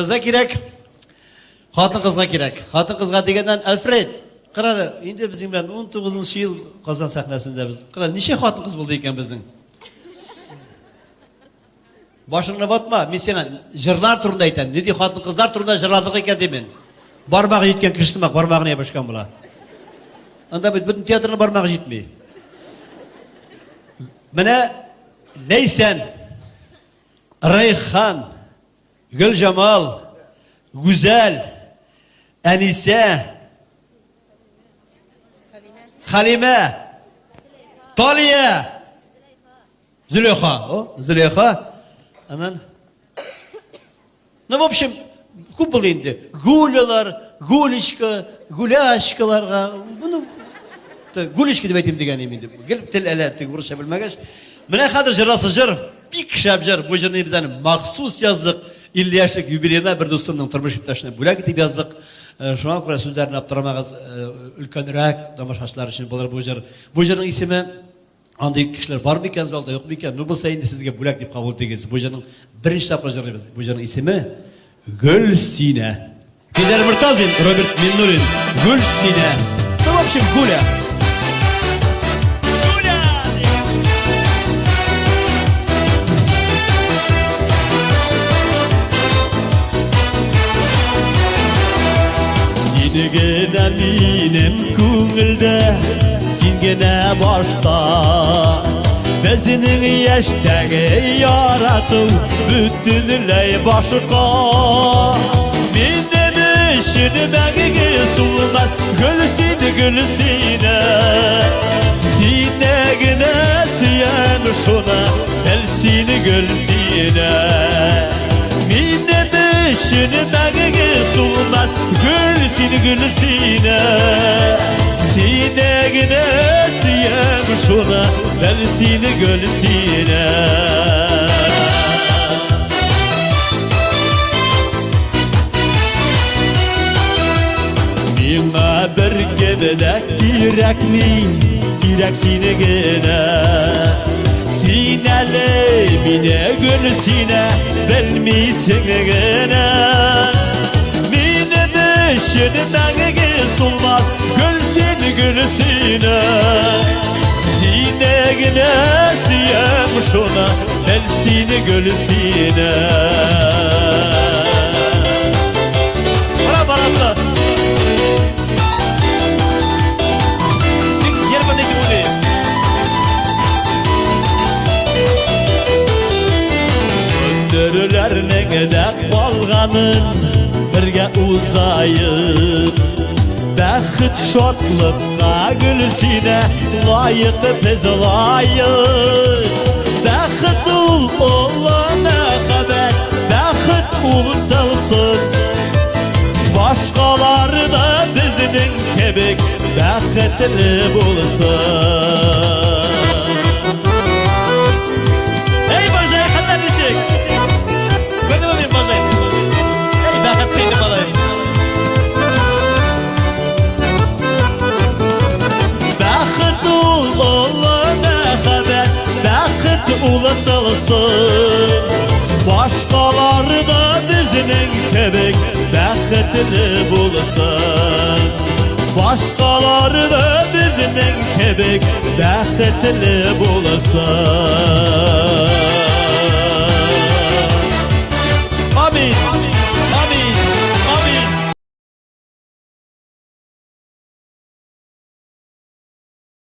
Kızga kerak, xotin qizga kerak. Xotin qizga degandan Alfred, qarara, endi bizning bilan 19-yil Qozon sahnasida biz. Qarara, necha xotin qiz bo'ldi ekan bizning? Boshingni botma, men senga jırlar turida aytaman. Ne dey xotin qizlar turida jırladik ekan deyman. Barmog'i yetgan kirishtirmoq, barmog'ini yopishgan bular. Anda butun teatrni barmog'i yetmay. Mana Leysen, Rayhan, Gülcemal, Güzel, Enise, Halime, Taliye, Züleyha. Züleyha. Hemen. Ne yapayım? Kupul indi. Gulalar, gulişka, gulaşkalarga. Bunu gulişki de betim diyenim indi. Gelip tel elettik uğraşabilmekteş. Mene kadar jırası jır, bir kişap jır. Bu jırını bizden mahsus yazdık. 50 yaşlık jubileyine bir dostumdan turmuş iptaşına bulak edip yazdık. Şu an kadar sözlerini yaptıramağız ülkenirek damaşhaçlar için bular bu jır. Bu jırın ismi anday kişiler var mı iken zalda yok mu iken ne bulsa indi sizge bulak deyip kabul edeceğiz. Bu jırın birinci tapra jırıyız. Bu jırın ismi Gülsine. Fidel Murtazin, Robert Minnurin. Gülsine. Ne yapayım Gula? Gene benim көңілді сенгені башта Біздің ештәгі ярату бүтінлей башқа Менің үшін мәңгіге сұлмас гүлсіне гүлсіне Сенегіне сүйем шуна әлсіне гүлсіне Менің үшін мәңгіге сұлмас gülsine gülsine Sinegine siyem şuna Gülsine gülsine Mine bir gebelek kirek mi Kirek sinegine Sineli mine gülsine Bilmisin gene Şimdi dağıge solmaz gülsine gülsine Sinegine siyem şuna Elsine gülsine Para baratla Yer bana ki bunu Öndürüler ne gedek balganın Birge uzayıp Bəxit şotlıqqa gülsine Layık biz layık Bəxit ul olana xəbər Bəxit unutalsın Başqaları da bizinin kebik Bəxitli bulsun Ey bacay xəbərləşik Gördün mü bacay Bəxit olana xəbər Bəxit unutalsın Başqaları da bizinin kebik Bəxitli bulsun Başqaları da bizinin kebik Bəxitli bulsun